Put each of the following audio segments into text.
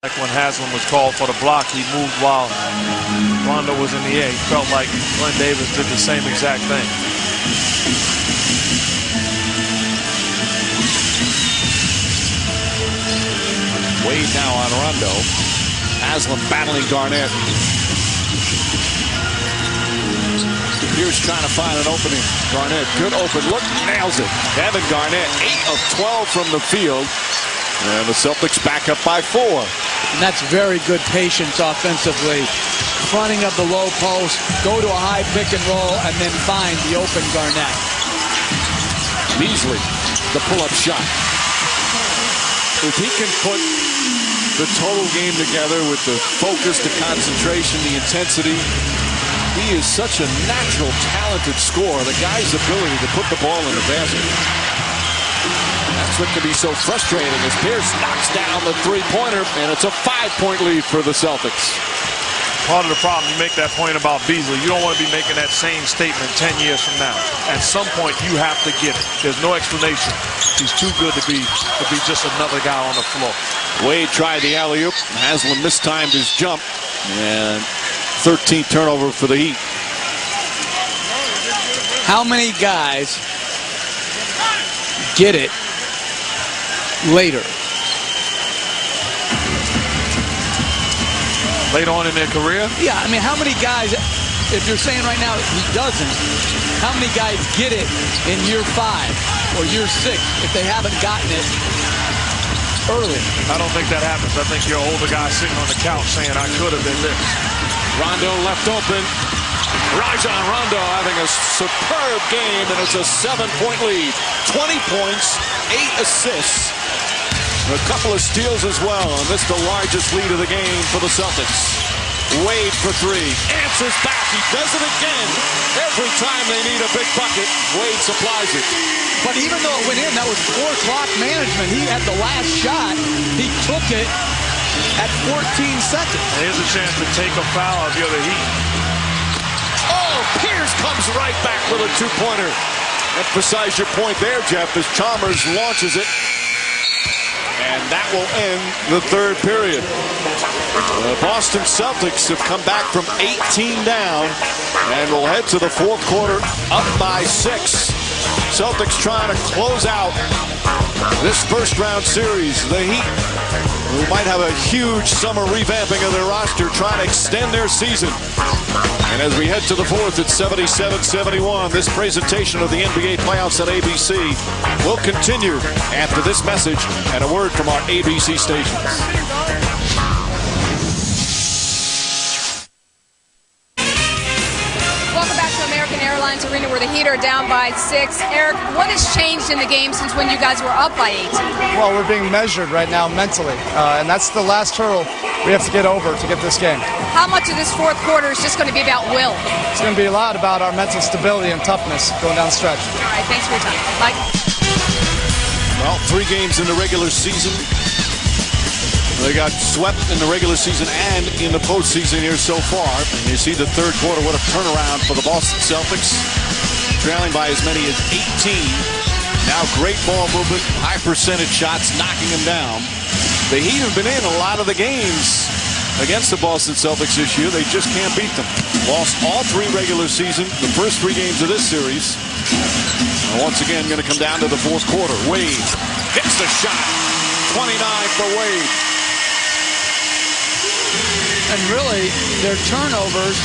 Like when Haslam was called for the block, he moved while Rondo was in the air. He felt like Glenn Davis did the same exact thing. Wade now on Rondo. Haslam battling Garnett. Here's trying to find an opening. Garnett, good open look, nails it. Kevin Garnett, 8 of 12 from the field. And the Celtics back up by 4. And that's very good patience offensively. Fronting of the low post, go to a high pick and roll, and then find the open Garnett. Beasley, the pull-up shot. If he can put the total game together with the focus, the concentration, the intensity, he is such a natural, talented scorer. The guy's ability to put the ball in the basket. That's what can be so frustrating as Pierce knocks down the three-pointer, and it's a 5-point lead for the Celtics. Part of the problem, you make that point about Beasley. You don't want to be making that same statement 10 years from now. At some point, you have to get it. There's no explanation. He's too good to be just another guy on the floor. Wade tried the alley-oop. Haslam mistimed his jump, and 13th turnover for the Heat. How many guys get it later? Later on in their career? Yeah, I mean, how many guys, if you're saying right now he doesn't, how many guys get it in year 5 or year 6 if they haven't gotten it early? I don't think that happens. I think you're an older guy sitting on the couch saying, I could have been this. Rondo left open. Rajon Rondo having a superb game, and it's a 7-point lead. 20 points, 8 assists. A couple of steals as well, and this is the largest lead of the game for the Celtics. Wade for 3. Answers back. He does it again. Every time they need a big bucket, Wade supplies it. But even though it went in, that was 4 clock management. He had the last shot. He took it at 14 seconds. Here's a chance to take a foul if you're the Heat. Oh, Pierce comes right back with a 2-pointer. Emphasize your point there, Jeff, as Chalmers launches it. And that will end the third period. The Boston Celtics have come back from 18 down and will head to the fourth quarter up by 6. Celtics trying to close out this first-round series. The Heat, who might have a huge summer revamping of their roster, trying to extend their season. And as we head to the fourth, it's 77-71. This presentation of the NBA playoffs at ABC will continue after this message and a word from our ABC stations. Airlines Arena where the Heat are down by 6. Eric, what has changed in the game since when you guys were up by 18? Well, we're being measured right now mentally, and that's the last hurdle we have to get over to get this game. How much of this fourth quarter is just going to be about will? It's going to be a lot about our mental stability and toughness going down the stretch. All right, thanks for your time. Mike? Well, 3 games in the regular season. They got swept in the regular season and in the postseason here so far. And you see the third quarter, what a turnaround for the Boston Celtics. Trailing by as many as 18. Now great ball movement, high percentage shots, knocking them down. The Heat have been in a lot of the games against the Boston Celtics this year. They just can't beat them. Lost all 3 regular season, the first 3 games of this series. And once again, going to come down to the fourth quarter. Wade hits the shot. 29 for Wade. And really, their turnovers,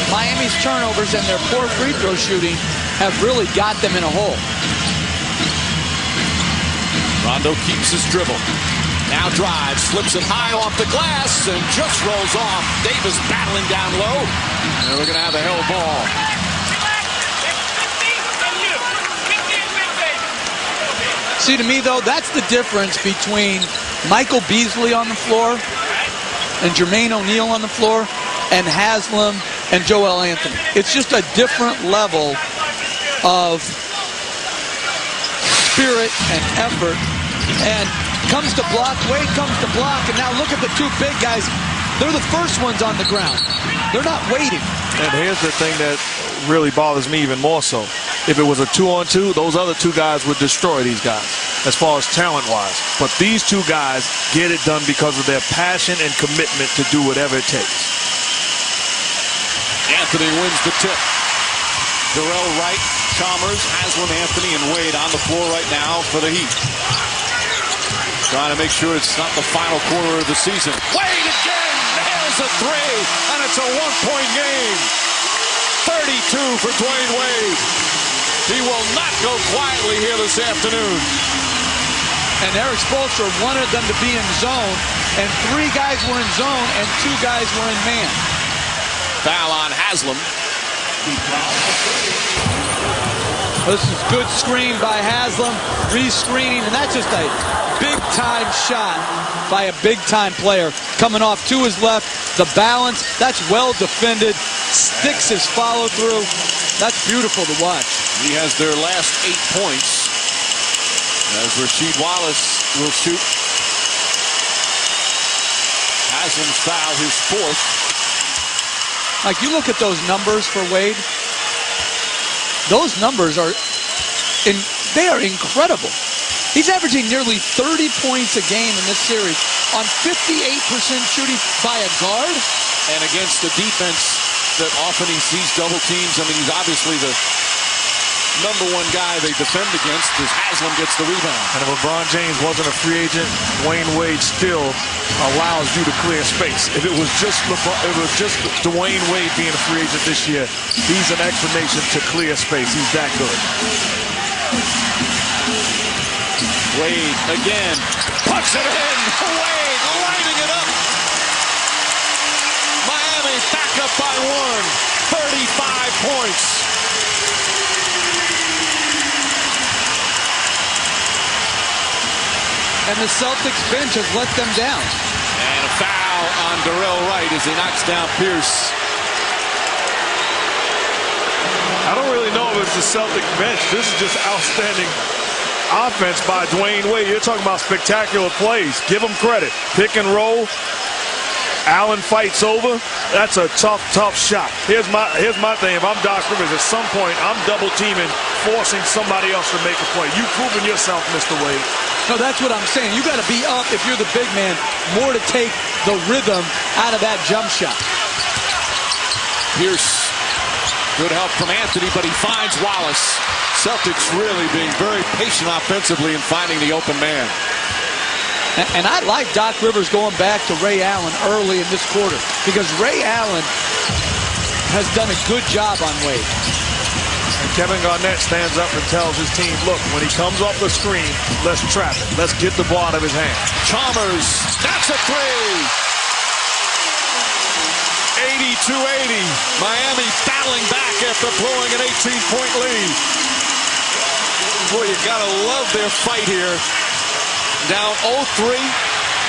Miami's turnovers and their poor free throw shooting have really got them in a hole. Rondo keeps his dribble. Now drives, flips it high off the glass, and just rolls off. Davis battling down low. And we're going to have a held ball. See, to me, though, that's the difference between Michael Beasley on the floor and Jermaine O'Neal on the floor, and Haslam and Joel Anthony. It's just a different level of spirit and effort. And comes to block, Wade comes to block, and now look at the 2 big guys. They're the first ones on the ground. They're not waiting. And here's the thing that really bothers me even more so. If it was a 2-on-2, those other two guys would destroy these guys as far as talent-wise. But these two guys get it done because of their passion and commitment to do whatever it takes. Anthony wins the tip. Darrell Wright, Chalmers, Haslam, Anthony, and Wade on the floor right now for the Heat. Trying to make sure it's not the final quarter of the season. Wade again nails a three, and it's a one-point game. 32 for Dwayne Wade. He will not go quietly here this afternoon. And Eric Spoelstra wanted them to be in zone, and 3 guys were in zone, and 2 guys were in man. Foul on Haslam. This is good screen by Haslam, re-screening, and that's just a big-time shot by a big-time player. Coming off to his left, the balance, that's well defended. Sticks his follow-through. That's beautiful to watch. He has their last 8 points as Rasheed Wallace will shoot. Haslam's foul, his 4th. Like, you look at those numbers for Wade. Those numbers are, they are incredible. He's averaging nearly 30 points a game in this series on 58% shooting by a guard. And against the defense that often he sees double teams. I mean, he's obviously the #1 guy they defend against as Haslam gets the rebound. And if LeBron James wasn't a free agent, Dwayne Wade still allows you to clear space. If it was just Dwayne Wade being a free agent this year, he's an explanation to clear space. He's that good. Wade again, puts it in. Wade lighting it up. Miami back up by 1. 35 points. And the Celtics bench has let them down. And a foul on Darrell Wright as he knocks down Pierce. I don't really know if it's the Celtic bench. This is just outstanding offense by Dwayne Wade. You're talking about spectacular plays. Give him credit. Pick and roll. Allen fights over. That's a tough shot. Here's my thing. If I'm Doc Rivers, at some point I'm double teaming, forcing somebody else to make a play. You've proven yourself, Mr. Wade. No, that's what I'm saying. You got to be up if you're the big man, more to take the rhythm out of that jump shot. Pierce, good help from Anthony, but he finds Wallace. Celtics really being very patient offensively and finding the open man. And I like Doc Rivers going back to Ray Allen early in this quarter because Ray Allen has done a good job on Wade. And Kevin Garnett stands up and tells his team, look, when he comes off the screen, let's trap it. Let's get the ball out of his hand. Chalmers, that's a three. 82-80. Miami battling back after blowing an 18-point lead. Boy, you gotta love their fight here. Down 0-3,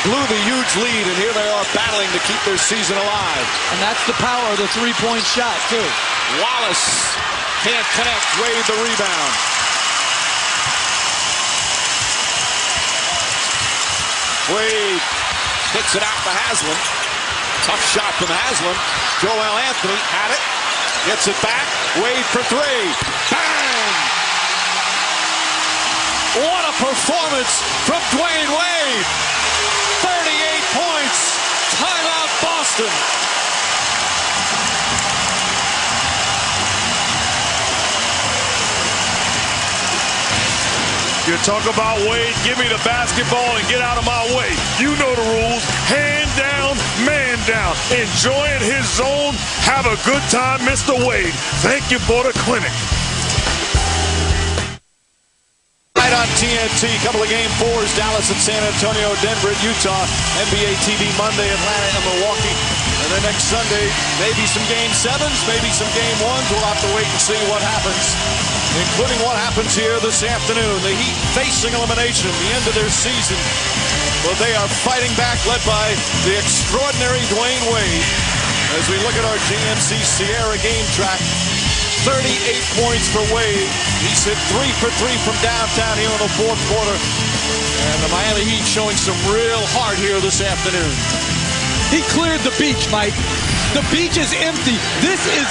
blew the huge lead, and here they are battling to keep their season alive. And that's the power of the three-point shot, too. Wallace can't connect. Wade the rebound. Wade kicks it out to Haslam. Tough shot from Haslam. Joel Anthony had it. Gets it back. Wade for 3. Bang! What a performance from Dwayne Wade. 38 points. Timeout Boston. You talk about Wade, give me the basketball and get out of my way. You know the rules. Hand down, man down. Enjoying his zone. Have a good time, Mr. Wade. Thank you for the clinic. Right on TNT, couple of game 4s, Dallas at San Antonio, Denver at Utah, NBA TV Monday, Atlanta and Milwaukee. And then next Sunday, maybe some game 7s, maybe some game 1s. We'll have to wait and see what happens, including what happens here this afternoon. The Heat facing elimination, the end of their season. But they are fighting back, led by the extraordinary Dwayne Wade. As we look at our GMC Sierra game track, 38 points for Wade. He's hit 3 for 3 from downtown here in the fourth quarter. And the Miami Heat showing some real heart here this afternoon. He cleared the beach, Mike. The beach is empty. This is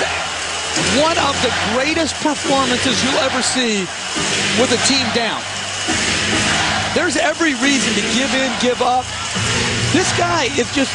one of the greatest performances you'll ever see with a team down. There's every reason to give in, give up. This guy is just